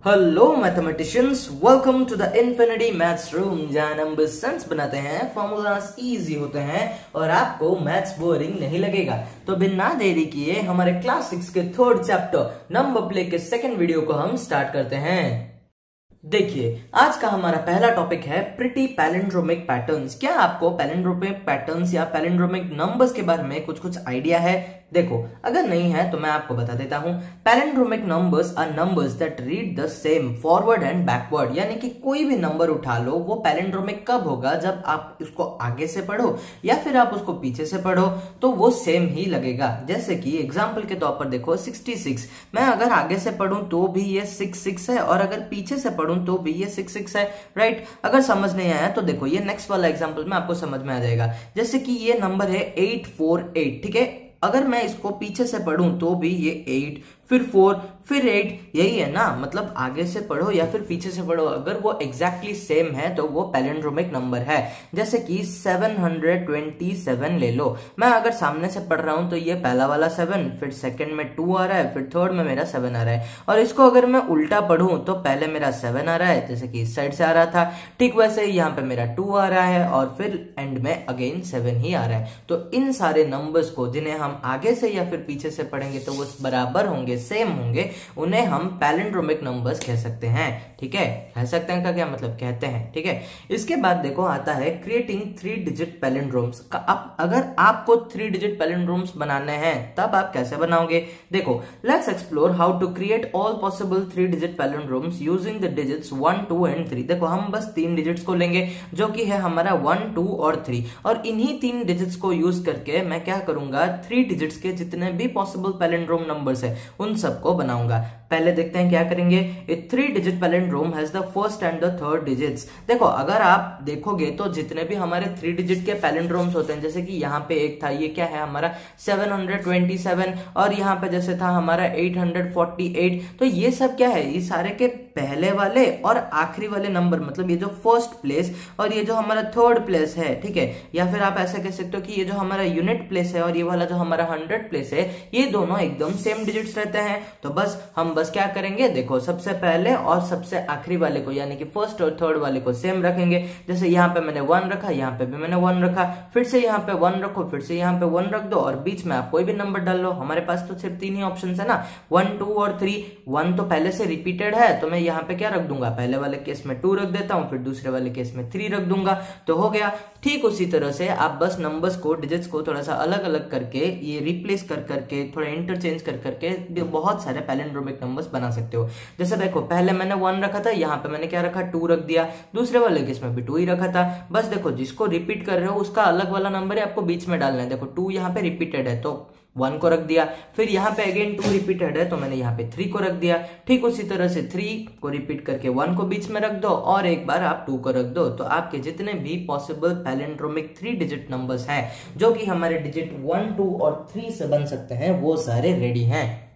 Hello mathematicians, welcome to the infinity maths room, जहां number sense बनाते हैं, formulas easy होते हैं और आपको मैथ्स बोरिंग नहीं लगेगा। तो बिना देरी किए हमारे क्लास 6 के थर्ड चैप्टर नंबर प्ले के सेकंड वीडियो को हम स्टार्ट करते हैं। देखिए, आज का हमारा पहला टॉपिक है प्रिटी पैलिंड्रोमिक पैटर्न्स। क्या आपको पैलिंड्रोमिक पैटर्न्स या पैलिंड्रोमिक नंबर्स के बारे में कुछ आइडिया है? देखो, अगर नहीं है तो मैं आपको बता देता हूं। Palindromic numbers are numbers that read the same forward and backward, यानी कि कोई भी नंबर उठा लो, वो पैलिंड्रोमिक कब होगा? जब आप उसको आगे से पढ़ो या फिर आप उसको पीछे से पढ़ो तो वो सेम ही लगेगा। जैसे कि एग्जाम्पल के तौर पर देखो 66, मैं अगर आगे से पढ़ूं तो भी ये 66 है और अगर पीछे से पढ़ूं तो भी ये 66 है, राइट? अगर समझ नहीं आया तो देखो ये नेक्स्ट वाला एग्जाम्पल में आपको समझ में आ जाएगा। जैसे कि ये नंबर है 848, ठीक है? अगर मैं इसको पीछे से पढ़ूं तो भी ये 8 फिर 4 फिर 8, यही है ना? मतलब आगे से पढ़ो या फिर पीछे से पढ़ो, अगर वो एग्जैक्टली सेम है तो वो पैलिंड्रोमिक नंबर है। जैसे कि 727 ले लो, मैं अगर सामने से पढ़ रहा हूं तो ये पहला वाला 7, फिर सेकंड में 2 आ रहा है, फिर थर्ड में मेरा 7 आ रहा है। और इसको अगर मैं उल्टा पढ़ूं तो पहले मेरा 7 आ रहा है, जैसे कि इस साइड से आ रहा था, ठीक वैसे ही यहाँ पे मेरा 2 आ रहा है और फिर एंड में अगेन 7 ही आ रहा है। तो इन सारे नंबर्स को जिन्हें हम आगे से या फिर पीछे से पढ़ेंगे तो वो बराबर होंगे, सेम होंगे, उन्हें हम पैलिंड्रोमिक नंबर्स कह सकते हैं। ठीक है, कह सकते हैं का क्या मतलब? कहते हैं। ठीक है, इसके बाद देखो आता है क्रिएटिंग 3 डिजिट पैलिंड्रोम्स का। अब अगर आपको 3 डिजिट पैलिंड्रोम्स बनाने हैं तब आप कैसे बनाओगे? देखो, let's explore how to create all possible 3 digit palindromes using the digits 1, 2 and 3। देखो, हम बस 3 डिजिट्स को लेंगे जो कि है हमारा 1, 2 और 3, और इन्हीं 3 डिजिट्स को यूज करके मैं क्या करूंगा, 3 डिजिट्स के जितने भी पॉसिबल पैलिंड्रोम नंबर्स है उन सबको बनाऊंगा। पहले देखते हैं क्या करेंगे। ए 3 digit palindrome has the first and the third digits. देखो, अगर आप देखोगे तो जितने भी हमारे 3 डिजिट के पैलिंड्रोम्स होते हैं, जैसे कि यहाँ पे एक था, ये क्या है हमारा 727, और यहाँ पे जैसे था हमारा 848, तो ये सब क्या है, ये सारे के पहले वाले और आखिरी वाले नंबर, मतलब ये जो फर्स्ट प्लेस और ये जो हमारा थर्ड प्लेस है, ठीक है? या फिर आप ऐसा कह सकते हो कि ये जो हमारा यूनिट प्लेस है और ये वाला जो हमारा 100 प्लेस है, ये दोनों एकदम सेम डिजिट्स रहते हैं। तो हम क्या करेंगे, देखो, सबसे पहले और सबसे आखिरी वाले को, यानी कि फर्स्ट और थर्ड वाले को सेम रखेंगे। जैसे यहाँ पे मैंने 1 रखा, यहाँ पे भी मैंने 1 रखा, फिर से यहाँ पे 1 रखो, फिर से यहाँ पे 1 रख दो और बीच में आप कोई भी नंबर डाल लो। हमारे पास तो सिर्फ 3 ही ऑप्शन है ना, 1, 2 और 3। 1 तो पहले से रिपीटेड है तो मैं यहाँ पे क्या रख दूंगा, पहले वाले केस में 2 रख देता हूँ, फिर दूसरे वाले केस में 3 रख दूंगा, तो हो गया। ठीक उसी तरह से आप बस नंबर्स को, डिजिट्स को थोड़ा सा अलग अलग करके, ये रिप्लेस कर करके, थोड़ा इंटरचेंज कर करके बहुत सारे पैलिंड्रोमिक नंबर्स बना सकते हो। जैसे देखो, पहले मैंने 1 रखा था, यहाँ पे मैंने क्या रखा, 2 रख दिया, दूसरे वाले केस में भी 2 ही रखा था। बस देखो, जिसको रिपीट कर रहे हो उसका अलग वाला नंबर है आपको बीच में डालना है। देखो, 2 यहाँ पे रिपीटेड है तो 1 को रख दिया, फिर यहाँ पे अगेन 2 रिपीटेड है तो मैंने यहाँ पे 3 को रख दिया। ठीक उसी तरह से 3 को रिपीट करके 1 को बीच में रख दो और एक बार आप 2 को रख दो। तो आपके जितने भी पॉसिबल पैलिंड्रोमिक 3 डिजिट नंबर्स हैं जो कि हमारे डिजिट 1, 2 और 3 से बन सकते हैं, वो सारे रेडी हैं।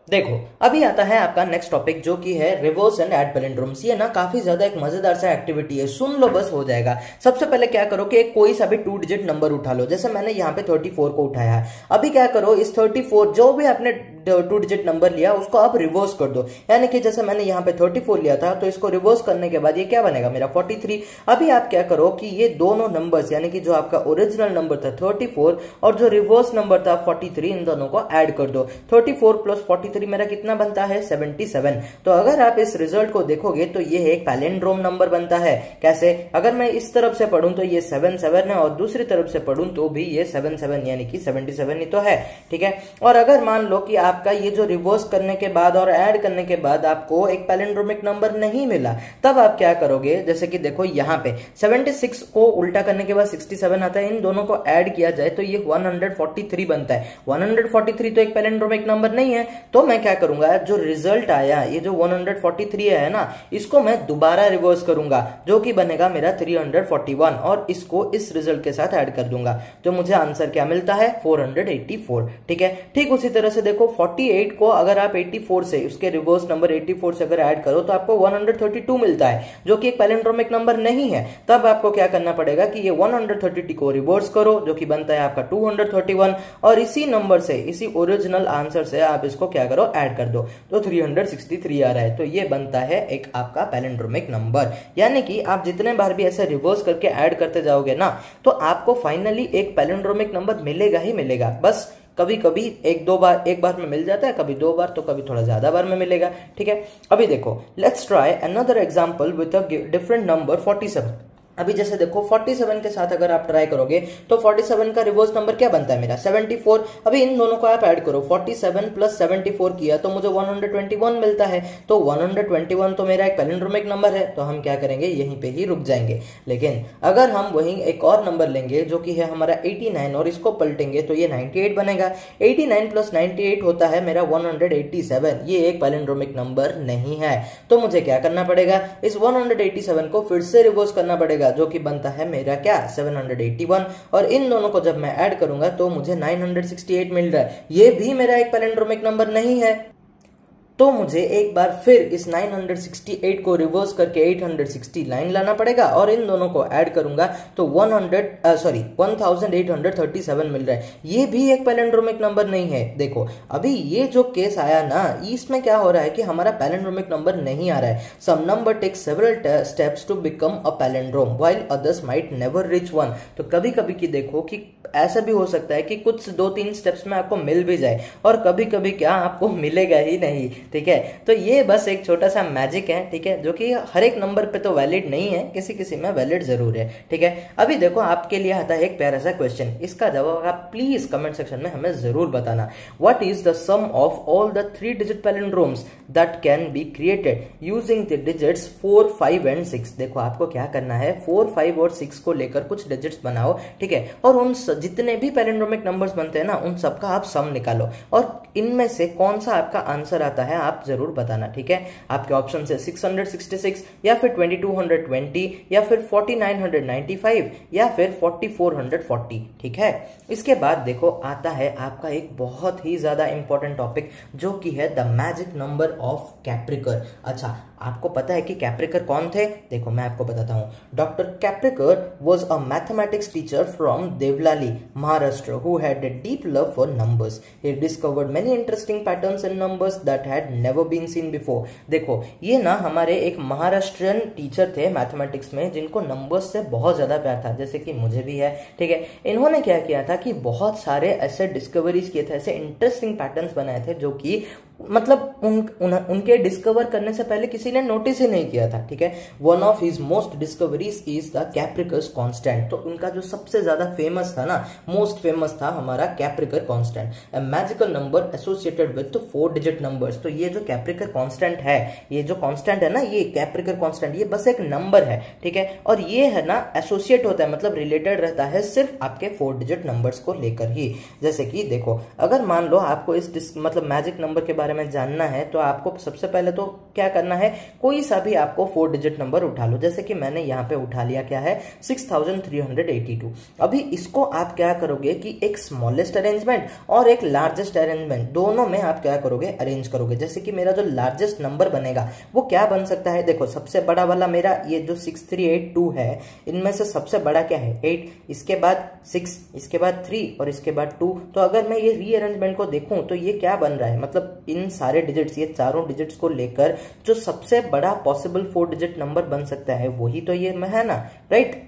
देखो, अभी आता है आपका नेक्स्ट टॉपिक जो कि है रिवर्स एंड ऐड पैलिंड्रोम्स। ये ना काफी ज्यादा एक मजेदार सा एक्टिविटी है, सुन लो बस, हो जाएगा। सबसे पहले क्या करो कि कोई सा भी 2 डिजिट नंबर उठा लो। जैसे मैंने यहाँ पे 34 को उठाया है। अभी क्या करो, इस 34 जो भी आपने 2 डिजिट नंबर लिया उसको आप रिवर्स कर दो। यानी कि जैसे मैंने यहाँ पे 34 लिया था तो इसको रिवर्स करने के बाद ये क्या बनेगा, मेरा 43। अभी आप क्या करो कि ये दोनों नंबर्स, यानी कि जो आपका ओरिजिनल नंबर था 34 और जो रिवर्स नंबर था 43, इन दोनों को ऐड कर दो। 34 प्लस 43 मेरा कितना बनता है, 77। तो अगर आप इस रिजल्ट को देखोगे तो ये एक पैलिंड्रोम नंबर बनता है। कैसे? अगर मैं इस तरफ से पढ़ूं तो ये 77 है और दूसरी तरफ से पढ़ूं तो भी ये 77, यानी कि 77 ही तो है। ठीक है, और अगर मान लो कि आपका ये जो रिवर्स करने के बाद और ऐड करने के बाद आपको एक पैलिंड्रोमिक नंबर नहीं मिला, तब आप क्या करोगे? जैसे कि देखो, यहाँ पे 76 को उल्टा करने के बाद 67 आता है, इन दोनों को ऐड किया जाए तो ये 143 बनता है। 143 तो एक पैलिंड्रोमिक नंबर नहीं है, तो मैं क्या करूंगा, जो रिजल्ट आया, ये जो 143 है ना, इसको मैं दोबारा रिवर्स करूंगा जो कि बनेगा मेरा 341 और इसको इस रिजल्ट के साथ ऐड कर दूंगा। तो मुझे आंसर क्या मिलता है, 484। ठीक है, ठीक उसी तरह से देखो 48 को अगर आप 84 से, उसके रिवर्स नंबर 84 से अगर ऐड करो तो आपको 132 मिलता है, जो कि एक पैलिंड्रोमिक नंबर नहीं है। तब आपको क्या करना पड़ेगा कि ये 132 को रिवर्स करो, जो कि बनता है आपका 231, और इसी नंबर से, इसी ओरिजिनल आंसर से आप इसको क्या करो, ऐड कर दो, तो 363 आ रहा है। तो ये बनता है एक आपका पैलिंड्रोमिक नंबर। यानी कि आप जितने बार भी ऐसे रिवर्स करके ऐड करते जाओगे ना, तो आपको फाइनली एक पैलिंड्रोमिक नंबर मिलेगा ही मिलेगा। बस कभी कभी एक बार में मिल जाता है, कभी 2 बार, तो कभी थोड़ा ज्यादा बार में मिलेगा। ठीक है, अभी देखो, let's try another example with a different number 47। अभी जैसे देखो 47 के साथ अगर आप ट्राई करोगे तो 47 का रिवर्स नंबर क्या बनता है मेरा, 74। अभी इन दोनों को आप ऐड करो, 47 प्लस 74 किया तो मुझे 121 मिलता है। तो 121 तो मेरा एक पैलिंड्रोमिक नंबर है, तो हम क्या करेंगे, यहीं पे ही रुक जाएंगे। लेकिन अगर हम वहीं एक और नंबर लेंगे जो कि है हमारा 89 और इसको पलटेंगे तो ये 98 बनेगा। 89 प्लस 98 होता है मेरा 187। ये एक पैलिंड्रोमिक नंबर नहीं है, तो मुझे क्या करना पड़ेगा, इस 187 को फिर से रिवर्स करना पड़ेगा, जो कि बनता है मेरा क्या, 781। और इन दोनों को जब मैं ऐड करूंगा तो मुझे 968 मिल रहा है। ये भी मेरा एक पैलिंड्रोमिक नंबर नहीं है, तो मुझे एक बार फिर इस 968 को रिवर्स करके 869 लाना पड़ेगा, और इन दोनों को ऐड करूंगा तो 1837 मिल रहा है। ये भी एक पैलिंड्रोमिक नंबर नहीं है। देखो अभी ये जो केस आया ना, इसमें क्या हो रहा है कि हमारा पैलिंड्रोमिक नंबर नहीं आ रहा है। Some number take several steps to become a palindrome while others might never reach one. तो कभी कभी की देखो कि ऐसा भी हो सकता है कि कुछ 2-3 स्टेप्स में आपको मिल भी जाए, और कभी कभी क्या आपको मिलेगा ही नहीं। ठीक है, तो ये बस एक छोटा सा मैजिक है। ठीक है, जो कि हर एक नंबर पे तो वैलिड नहीं है, किसी किसी में वैलिड जरूर है। ठीक है, अभी देखो आपके लिए आता है एक प्यारा सा क्वेश्चन, इसका जवाब आप प्लीज कमेंट सेक्शन में हमें जरूर बताना। What is the sum of all the 3 digit palindromes that can be created using the digits 4, 5 and 6। देखो आपको क्या करना है, 4, 5 और 6 को लेकर कुछ डिजिट्स बनाओ। ठीक है, और उन जितने भी पैलिंड्रोमिक नंबर्स बनते हैं ना, उन सबका आप सम निकालो, और इनमें से कौन सा आपका आंसर आता है आप जरूर बताना। ठीक है, आपके ऑप्शन है 666 या फिर 2220 या फिर 4995 या फिर 4440। ठीक है, इसके बाद देखो आता है आपका एक बहुत ही ज्यादा इंपॉर्टेंट टॉपिक, जो कि है द मैजिक नंबर ऑफ कैप्रिकर। अच्छा, आपको पता है कि कैप्रिकर कौन थे? देखो मैं आपको बताता हूँ। Doctor Kaprekar was a mathematics teacher from Devlali, Maharashtra, who had a deep love for numbers. He discovered many interesting patterns in numbers that had never been seen before. देखो ये ना हमारे एक महाराष्ट्रियन टीचर थे मैथमेटिक्स में, जिनको नंबर्स से बहुत ज्यादा प्यार था, जैसे कि मुझे भी है। ठीक है, इन्होंने क्या किया था कि बहुत सारे ऐसे डिस्कवरीज किए थे, ऐसे इंटरेस्टिंग पैटर्न्स बनाए थे जो कि मतलब उनके डिस्कवर करने से पहले किसी ने नोटिस ही नहीं किया था। ठीक है, one of his most discoveries is the Kaprekar's constant. तो उनका जो सबसे ज्यादा फेमस था ना, मोस्ट फेमस था हमारा Kaprekar constant, a magical number associated with 4 digit numbers. तो ये जो कैप्रिकर कांस्टेंट है, ये जो कांस्टेंट है ना, ये कैप्रिकर कांस्टेंट, ये बस एक नंबर है। ठीक है, और ये है ना एसोसिएट होता है, मतलब रिलेटेड रहता है सिर्फ आपके 4 डिजिट नंबर्स को लेकर ही। जैसे कि देखो, अगर मान लो आपको इस मतलब मैजिक नंबर के बारे में जानना है, तो आपको सबसे पहले तो क्या करना है, कोई सा भी आपको 4 डिजिट नंबर उठा लो। जैसे कि मैंने यहाँ पे उठा लिया क्या है, 6382। अभी इसको आप क्या करोगे कि एक स्मॉलेस्ट अरेंजमेंट और एक लार्जेस्ट अरेंजमेंट, दोनों में आप क्या करोगे, अरेंज करोगे। जैसे कि मेरा जो लार्जेस्ट नंबर बनेगा वो क्या बन सकता है, देखो सबसे बड़ा वाला मेरा ये जो 6382 है, इनमें से सबसे बड़ा क्या है 8, इसके बाद 6, इसके बाद 3 और इसके बाद 2। तो अगर मैं ये रीअरेंजमेंट को देखूं तो ये क्या बन रहा है, मतलब इन सारे डिजिट्स, ये चारों डिजिट्स को लेकर जो सबसे बड़ा पॉसिबल 4 डिजिट नंबर बन सकता है वही तो ये है ना, राइट।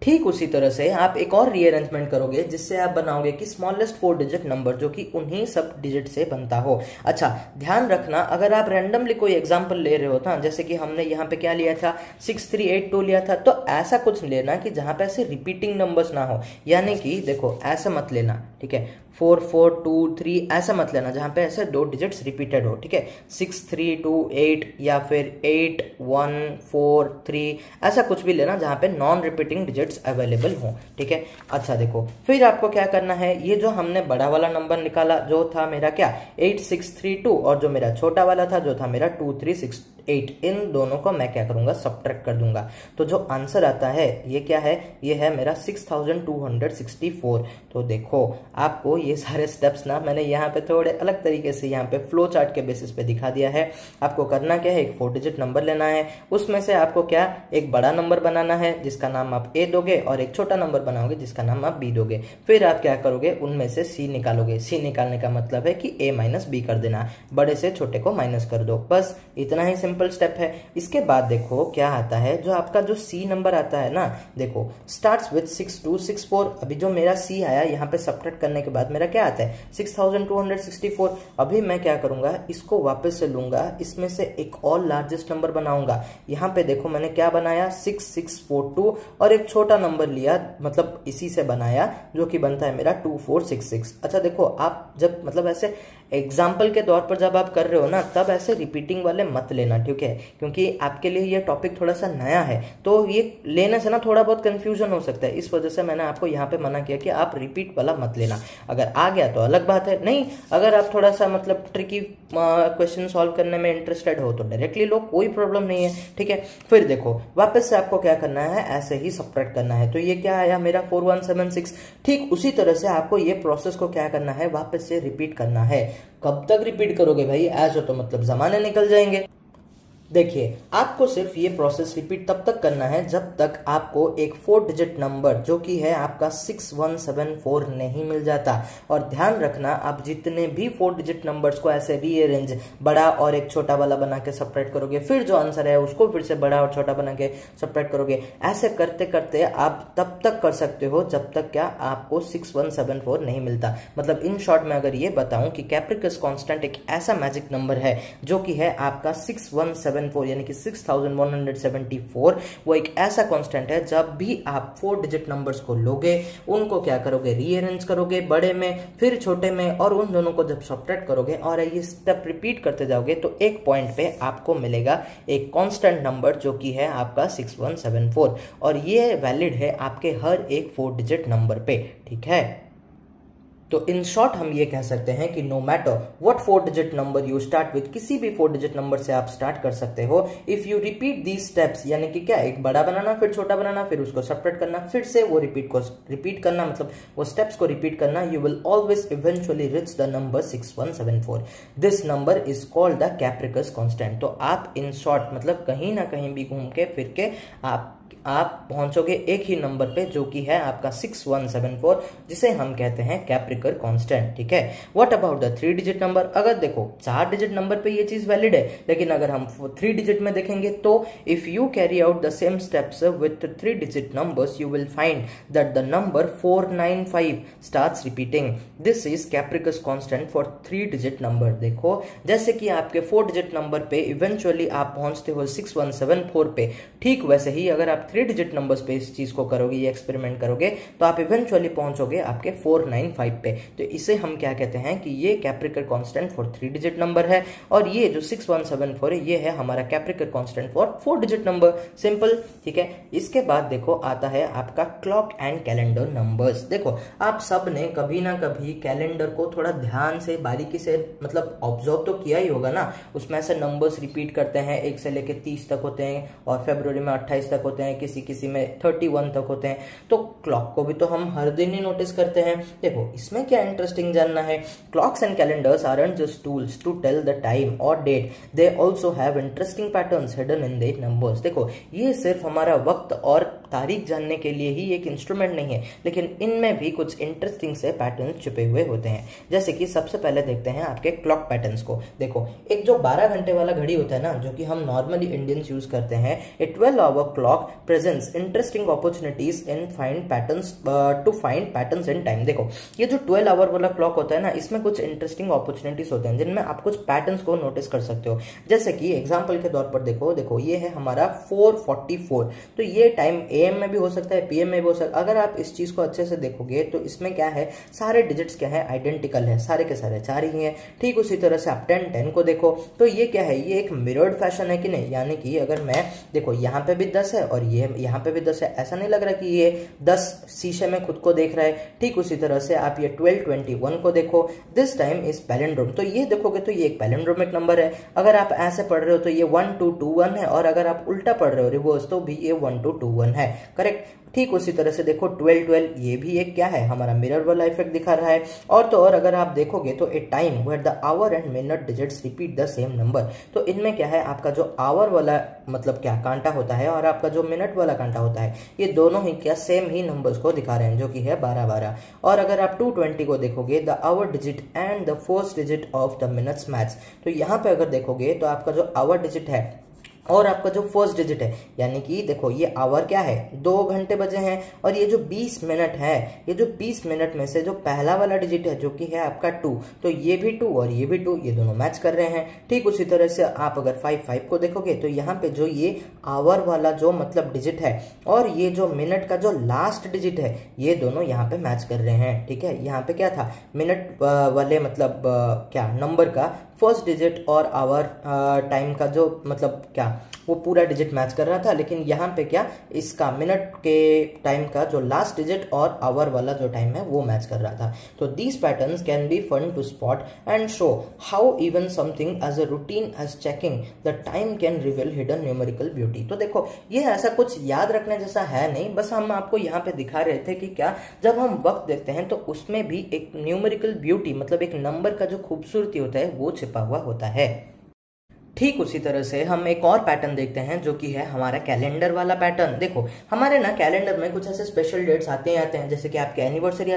ठीक उसी तरह से आप एक और रीअरेंजमेंट करोगे, जिससे आप बनाओगे कि स्मॉलेस्ट 4 डिजिट नंबर जो कि उन्हीं सब डिजिट से बनता हो। अच्छा, ध्यान रखना, अगर आप रैंडमली कोई एग्जांपल ले रहे हो था, जैसे कि हमने यहाँ पे क्या लिया था, 6382 लिया था, तो ऐसा कुछ लेना कि जहां पे ऐसे रिपीटिंग नंबर्स ना हो। यानी कि देखो ऐसा मत लेना, ठीक है, 4 4 2 3 ऐसा मत लेना जहां पे ऐसे 2 डिजिट्स रिपीटेड हो। ठीक है, 6 3 2 8 या फिर 8 1 4 3, ऐसा कुछ भी लेना जहां पे नॉन रिपीटिंग डिजिट्स अवेलेबल हो। ठीक है, अच्छा देखो, फिर आपको क्या करना है, ये जो हमने बड़ा वाला नंबर निकाला जो था मेरा क्या 8632, और जो मेरा छोटा वाला था जो था मेरा 8, इन दोनों को मैं क्या करूंगा, सब्ट्रैक्ट कर दूंगा। तो जो आंसर आता है ये क्या है, ये है मेरा 6264। तो देखो आपको ये सारे स्टेप्स ना मैंने यहाँ पे थोड़े अलग तरीके से यहाँ पे फ्लो चार्ट के बेसिस पे दिखा दिया है। आपको करना क्या है, एक 4 डिजिट नंबर लेना है, उसमें से आपको क्या एक बड़ा नंबर बनाना है जिसका नाम आप ए दोगे, और एक छोटा नंबर बनाओगे जिसका नाम आप बी दोगे। फिर आप क्या करोगे, उनमें से सी निकालोगे। सी निकालने का मतलब है कि ए माइनस बी कर देना, बड़े से छोटे को माइनस कर दो, बस इतना ही सिंपल स्टेप है। इसके बाद देखो क्या आता है, जो आपका जो सी नंबर आता है ना, देखो स्टार्ट्स विद 6264। अभी जो मेरा सी आया यहाँ पे सब्ट्रैक्ट करने के बाद मेरा क्या आता है, 6264। अभी मैं क्या करूंगा, इसको वापस से लूंगा, इसमें से एक और लार्जेस्ट नंबर बनाऊंगा। यहाँ पे देखो मैंने क्या बनाया, 6642, और एक छोटा नंबर लिया, मतलब इसी से बनाया, जो कि बनता है मेरा 2466। अच्छा देखो आप जब मतलब ऐसे एग्जाम्पल के तौर पर जब आप कर रहे हो ना, तब ऐसे रिपीटिंग वाले मत लेना, ठीक है, क्योंकि आपके लिए ये टॉपिक थोड़ा सा नया है, तो ये लेने से ना थोड़ा बहुत कंफ्यूजन हो सकता है। इस वजह से मैंने आपको यहाँ पे मना किया कि आप रिपीट वाला मत लेना। अगर आ गया तो अलग बात है, नहीं अगर आप थोड़ा सा मतलब ट्रिकी क्वेश्चन सॉल्व करने में इंटरेस्टेड हो तो डायरेक्टली लो, कोई प्रॉब्लम नहीं है, ठीक है। फिर देखो वापस से आपको क्या करना है, ऐसे ही सब्ट्रैक्ट करना है। तो ये क्या आया मेरा 4176। ठीक उसी तरह से आपको ये प्रोसेस को क्या करना है, वापस से रिपीट करना है। कब तक रिपीट करोगे भाई, ऐसा तो मतलब जमाने निकल जाएंगे। देखिए आपको सिर्फ ये प्रोसेस रिपीट तब तक करना है जब तक आपको एक 4 डिजिट नंबर जो कि है आपका 6174 नहीं मिल जाता। और ध्यान रखना, आप जितने भी 4 डिजिट नंबर्स को ऐसे रीअरेंज, बड़ा और एक छोटा वाला बना के सब्ट्रैक्ट करोगे, फिर जो आंसर है उसको फिर से बड़ा और छोटा बना के सब्ट्रैक्ट करोगे, ऐसे करते करते आप तब तक कर सकते हो जब तक क्या आपको 6174 नहीं मिलता। मतलब इन शॉर्ट में अगर ये बताऊं कि कैप्रिकस कांस्टेंट एक ऐसा मैजिक नंबर है जो कि है आपका 6174 यानी कि 6174, वो एक ऐसा कांस्टेंट है जब भी आप 4 डिजिट नंबर्स को लोगे, उनको क्या करोगे, रीअरेंज करोगे बड़े में फिर छोटे में, और उन दोनों को जब सब्ट्रैक्ट करोगे और ये स्टेप रिपीट करते जाओगे तो एक पॉइंट पे आपको मिलेगा एक कांस्टेंट नंबर जो कि है आपका 6174, और ये वैलिड है आपके हर एक 4 डिजिट नंबर पे, ठीक है। तो इन शॉर्ट हम ये कह सकते हैं कि no matter what 4 digit number you start with, किसी भी 4 डिजिट नंबर से आप स्टार्ट कर सकते हो। If you repeat these steps, यानी कि क्या, एक बड़ा बनाना फिर छोटा बनाना फिर उसको सब्ट्रैक्ट करना, फिर से वो रिपीट करना, मतलब वो स्टेप्स को रिपीट करना, you will always eventually reach the number 6174। This number is called the Kaprekar's constant. तो आप इन शॉर्ट मतलब कहीं ना कहीं भी घूम के फिर के आप पहुंचोगे एक ही नंबर पे जो कि है आपका 6174, जिसे हम कहते हैं कैप्रिकर कांस्टेंट, ठीक है। What about the 3 digit number, अगर देखो 4 डिजिट नंबर पे ये चीज वैलिड है, लेकिन अगर हम 3 डिजिट में देखेंगे तो if you carry out the same steps with 3 digit numbers you will find that the number 495 starts repeating. This is Kaprekar's constant for 3 digit number. देखो जैसे कि आपके 4 डिजिट नंबर पे इवेंचुअली आप पहुंचते हो 6174 पे, ठीक वैसे ही अगर आप 3 डिजिट नंबर्स पे इस चीज को करोगे, ये एक्सपेरिमेंट करोगे, तो आप इवेंचुअली पहुंचोगे आपके 495 पे। तो इसे हम क्या कहते हैं कि ये Kaprekar constant for 3 digit number है, और ये जो 6174 है ये है हमारा Kaprekar constant for 4 digit number. Simple, ठीक है। इसके बाद देखो आता है आपका क्लॉक एंड कैलेंडर नंबर्स। देखो आप सब ने कभी ना कभी कैलेंडर को थोड़ा ध्यान से बारीकी से मतलब ऑब्जर्व तो किया ही होगा ना, उसमें ऐसे नंबर्स रिपीट करते हैं, 1 से लेके 30 तक होते हैं, और फरवरी में 28 तक होते हैं, किसी में 31 तक होते हैं। तो क्लॉक को भी तो हम हर दिन ही नोटिस करते हैं। देखो इसमें क्या इंटरेस्टिंग जानना है, clocks and calendars aren't just tools to tell the time और date, they also have interesting patterns hidden in their numbers. देखो ये सिर्फ हमारा वक्त और तारीख जानने के लिए ही एक इंस्ट्रूमेंट नहीं है, लेकिन इनमें भी कुछ इंटरेस्टिंग से पैटर्न्स छुपे हुए होते हैं। जैसे कि सबसे पहले देखते हैं आपके क्लॉक पैटर्न्स को। देखो एक जो 12 घंटे वाला घड़ी होता है ना, जो कि हम नॉर्मली इंडियंस यूज करते हैं, ए 12-hour clock presents interesting opportunities in find patterns to find patterns in time। देखो ये जो 12 आवर वाला क्लॉक होता है ना, इसमें कुछ इंटरेस्टिंग अपॉर्चुनिटीज होते हैं जिनमें आप कुछ पैटर्न्स को नोटिस कर सकते हो। जैसे कि एग्जांपल के तौर पर देखो ये है हमारा 4:44, तो ये टाइम AM में भी हो सकता है, PM में भी हो सकता है। अगर आप इस चीज को अच्छे से देखोगे तो इसमें क्या है, सारे डिजिट्स क्या है, आइडेंटिकल है, सारे के सारे 4 ही हैं। ठीक उसी तरह से आप 10 को देखो तो ये क्या है, ये एक मिरर्ड फैशन है कि नहीं, यानी कि अगर मैं देखो यहाँ पे भी 10 है और ये यहाँ पे भी 10 है, ऐसा नहीं लग रहा कि ये 10 शीशे में खुद को देख रहा है। ठीक उसी तरह से आप ये 1221 को देखो, दिस टाइम इज पैलिंड्रोम, तो ये देखोगे तो ये एक पैलिंड्रोमिक नंबर है। अगर आप ऐसे पढ़ रहे हो तो ये 1221 है, और अगर आप उल्टा पढ़ रहे हो रिवर्स तो भी ये 1221 है, करेक्ट। ठीक उसी तरह से देखो 1212, ये भी एक क्या है, हमारा मिरर वाला इफेक्ट दिखा रहा है। और तो और अगर आप देखोगे तो a time where the hour and minute digits repeat the same number, तो इनमें क्या है, आपका जो आवर वाला मतलब क्या कांटा होता है और आपका जो मिनट वाला कांटा होता है, ये दोनों ही क्या सेम ही नंबर्स को दिखा रहे हैं, जो कि है 12-12। और अगर आप 220 को देखोगे, the hour digit and the first digit of the minutes match, तो यहाँ पे अगर देखोगे तो आपका जो आवर डिजिट है और आपका जो फर्स्ट डिजिट है, यानी कि देखो ये आवर क्या है, 2 घंटे बजे हैं, और ये जो 20 मिनट है, ये जो 20 मिनट में से जो पहला वाला डिजिट है जो कि है आपका 2, तो ये भी 2 और ये भी 2, ये दोनों मैच कर रहे हैं। ठीक उसी तरह से आप अगर 5 को देखोगे तो यहाँ पे जो ये आवर वाला जो मतलब डिजिट है और ये जो मिनट का जो लास्ट डिजिट है, ये दोनों यहाँ पे मैच कर रहे हैं। ठीक है, यहाँ पे क्या था, मिनट वाले मतलब क्या नंबर का फर्स्ट डिजिट और आवर टाइम का जो मतलब क्या वो पूरा डिजिट मैच कर रहा था, लेकिन यहाँ पे क्या, इसका मिनट के टाइम का जो लास्ट डिजिट और आवर वाला जो टाइम है वो मैच कर रहा था। तो these patterns can be fun to spot and show how even something as a routine as checking the time can reveal hidden numerical beauty. तो देखो ये ऐसा कुछ याद रखने जैसा है नहीं, बस हम आपको यहाँ पे दिखा रहे थे कि क्या जब हम वक्त देखते हैं तो उसमें भी एक न्यूमेरिकल ब्यूटी मतलब एक नंबर का जो खूबसूरती होता है वो छिपा हुआ होता है। ठीक उसी तरह से हम एक और पैटर्न देखते हैं जो कि है हमारा कैलेंडर वाला पैटर्न। देखो हमारे ना कैलेंडर में कुछ ऐसे स्पेशल डेट्स आते हैं, जैसे कि आपकी एनिवर्सरी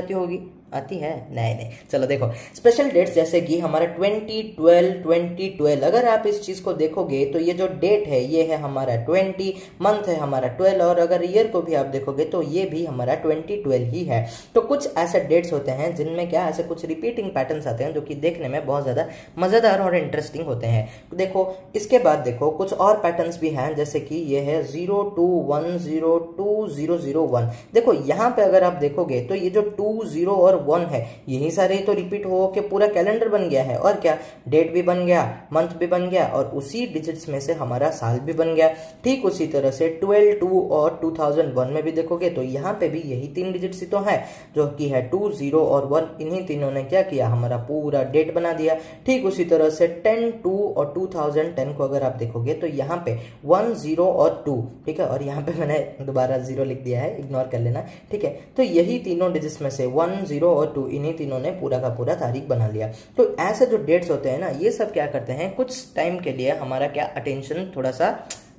आती है नहीं, चलो देखो स्पेशल डेट्स जैसे कि हमारा 2012 अगर आप इस चीज को देखोगे तो ये जो डेट है ये है हमारा 20, मंथ है हमारा 12, और अगर ईयर को भी आप देखोगे तो ये भी हमारा 2012 ही है। तो कुछ ऐसे डेट्स होते हैं जिनमें क्या ऐसे कुछ रिपीटिंग पैटर्न्स आते हैं जो कि देखने में बहुत ज्यादा मजेदार और इंटरेस्टिंग होते हैं। देखो इसके बाद देखो कुछ और पैटर्न्स भी हैं, जैसे कि ये है 02102001। देखो यहाँ पे अगर आप देखोगे तो ये जो 2, 0 और 1 है, यही सारे तो रिपीट हो के पूरा कैलेंडर बन गया है, और क्या डेट भी बन गया, मंथ भी बन गया, और उसी डिजिट्स में से हमारा साल भी बन गया। ठीक उसी तरह से 12, 2 और 2001 में भी देखोगे तो यहाँ पे भी यही 3 डिजिट्स ही तो है, जो कि है 2, 0 और 1। इन्हीं तीनों ने क्या किया, हमारा पूरा डेट बना दिया। ठीक उसी तरह से 10, 2 और 2010 को अगर आप देखोगे तो यहाँ पे 1, 0 और 2, ठीक है, और यहाँ पे मैंने दोबारा 0 लिख दिया है, इग्नोर कर लेना। ठीक है, तो यही तीनों डिजिट्स में से 1, 0 और 2, इन्हीं तीनों ने पूरा का पूरा तारीख बना लिया। तो ऐसे जो डेट्स होते हैं ना, ये सब क्या करते हैं, कुछ टाइम के लिए हमारा क्या अटेंशन थोड़ा सा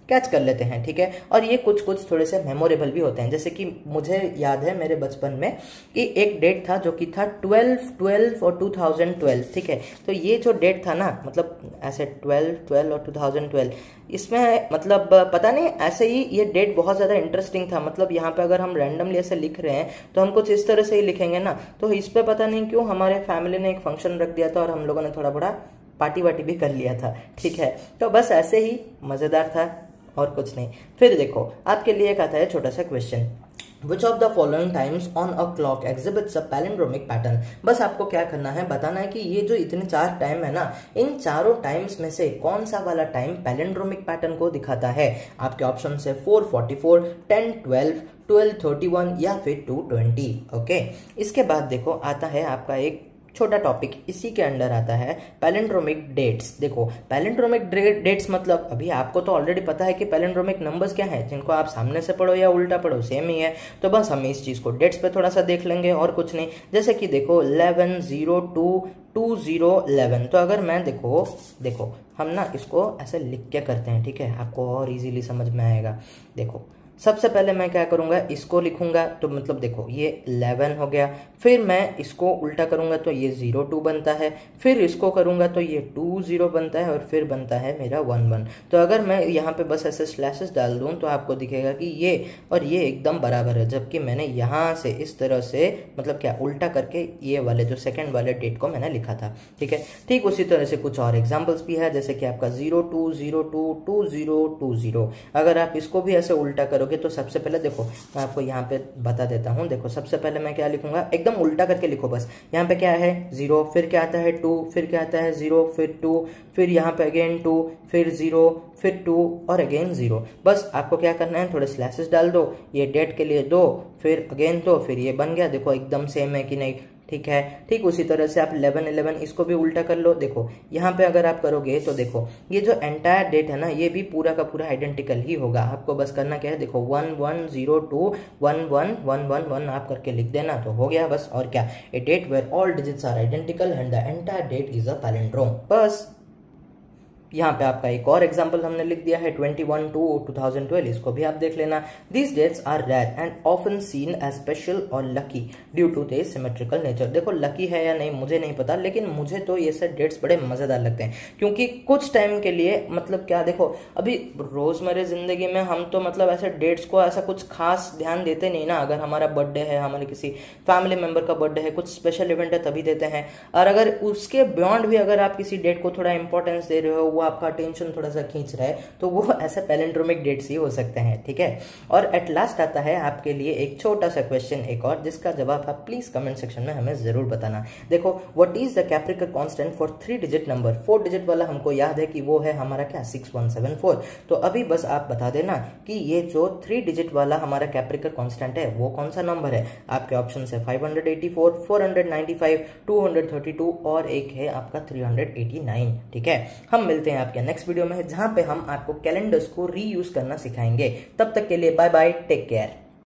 कैच कर लेते हैं। ठीक है, और ये कुछ थोड़े से मेमोरेबल भी होते हैं। जैसे कि मुझे याद है मेरे बचपन में कि एक डेट था जो कि था 12 और 2012। ठीक है, तो ये जो डेट था ना, मतलब ऐसे 12 और 2012, इसमें मतलब पता नहीं ऐसे ही ये डेट बहुत ज़्यादा इंटरेस्टिंग था। मतलब यहाँ पे अगर हम रैंडमली ऐसे लिख रहे हैं तो हम कुछ इस तरह से ही लिखेंगे ना, तो इस पे पता नहीं क्यों हमारे फैमिली ने एक फंक्शन रख दिया था और हम लोगों ने थोड़ा बड़ा पार्टी वार्टी भी कर लिया था। ठीक है, तो बस ऐसे ही मज़ेदार था और कुछ नहीं। फिर देखो आपके लिए एक आता है छोटा सा question, Which of the following times on a clock exhibits a palindromic pattern? बस आपको क्या करना है, बताना है कि ये जो इतने 4 टाइम है ना, इन चारों टाइम्स में से कौन सा वाला टाइम पैलिंड्रोमिक पैटर्न को दिखाता है। आपके ऑप्शन है 4:44, 10:12, 12:31 या फिर 2:20। ओके, इसके बाद देखो आता है आपका एक छोटा टॉपिक, इसी के अंडर आता है पैलिंड्रोमिक डेट्स। देखो पैलिंड्रोमिक डेट्स मतलब अभी आपको तो ऑलरेडी पता है कि पैलिंड्रोमिक नंबर्स क्या है, जिनको आप सामने से पढ़ो या उल्टा पढ़ो सेम ही है। तो बस हम इस चीज को डेट्स पे थोड़ा सा देख लेंगे और कुछ नहीं। जैसे कि देखो 11:02:2011, तो अगर मैं देखो हम ना इसको ऐसे लिख के करते हैं, ठीक है, आपको और इजीली समझ में आएगा। देखो सबसे पहले मैं क्या करूंगा, इसको लिखूंगा, तो मतलब देखो ये 11 हो गया, फिर मैं इसको उल्टा करूंगा तो ये 02 बनता है, फिर इसको करूंगा तो ये 20 बनता है, और फिर बनता है मेरा 11। तो अगर मैं यहाँ पे बस ऐसे स्लैशेस डाल दूं तो आपको दिखेगा कि ये और ये एकदम बराबर है, जबकि मैंने यहाँ से इस तरह से मतलब क्या उल्टा करके ये वाले जो सेकेंड वाले डेट को मैंने लिखा था। ठीक है, ठीक उसी तरह से कुछ और एग्जाम्पल्स भी है, जैसे कि आपका 02:02:2020। अगर आप इसको भी ऐसे उल्टा करोगे करोगे तो सबसे पहले देखो मैं आपको यहाँ पे बता देता हूँ। देखो सबसे पहले मैं क्या लिखूंगा, एकदम उल्टा करके लिखो बस। यहाँ पे क्या है 0, फिर क्या आता है 2, फिर क्या आता है 0, फिर 2, फिर यहाँ पे अगेन 2, फिर 0, फिर 2 और अगेन 0। बस आपको क्या करना है, थोड़े स्लैशेस डाल दो, ये डेट के लिए 2, फिर अगेन 2, फिर ये बन गया। देखो एकदम सेम है कि नहीं, ठीक है। ठीक उसी तरह से आप 11 इसको भी उल्टा कर लो। देखो यहाँ पे अगर आप करोगे तो देखो ये जो एंटायर डेट है ना, ये भी पूरा का पूरा आइडेंटिकल ही होगा। आपको बस करना क्या है, देखो 1102 1111 आप करके लिख देना तो हो गया बस। और क्या, a date where all digits are identical and the entire date is a palindrome. बस यहाँ पे आपका एक और एग्जांपल हमने लिख दिया है 21/2/2012, इसको भी आप देख लेना। These dates are rare and often seen as special और lucky due to their symmetrical nature. देखो लकी है या नहीं मुझे नहीं पता, लेकिन मुझे तो ये सब डेट्स बड़े मजेदार लगते हैं, क्योंकि कुछ टाइम के लिए मतलब क्या, देखो अभी रोजमर्रा जिंदगी में हम तो मतलब ऐसे डेट्स को ऐसा कुछ खास ध्यान देते नहीं ना। अगर हमारा बर्थडे है, हमारे किसी फैमिली मेंबर का बर्थडे है, कुछ स्पेशल इवेंट है तभी देते हैं। और अगर उसके बियॉन्ड भी अगर आप किसी डेट को थोड़ा इंपॉर्टेंस दे रहे हो, वो आपका अटेंशन थोड़ा सा खींच रहा है, तो वो ऐसे पैलिंड्रोमिक डेट्स ही हो सकते हैं, ठीक है। और एट लास्ट आता है आपके लिए एक छोटा सा क्वेश्चन एक और, जिसका जवाब आप प्लीज कमेंट सेक्शन में हमें जरूर बताना। देखो what is the Kaprekar constant for 3 digit number. 4 digit वाला हमको याद है कि वो है हमारा क्या 6174। तो अभी बस आप बता देना कि ये जो 3 डिजिट वाला हमारा कैप्रिकल कांस्टेंट है वो कौन सा नंबर है। आपके ऑप्शन है 584, 495, 232 और एक है आपका 389, ठीक है। हम मिलते हैं आपके नेक्स्ट वीडियो में, जहां पे हम आपको कैलेंडर्स को रीयूज करना सिखाएंगे। तब तक के लिए बाय बाय, टेक केयर।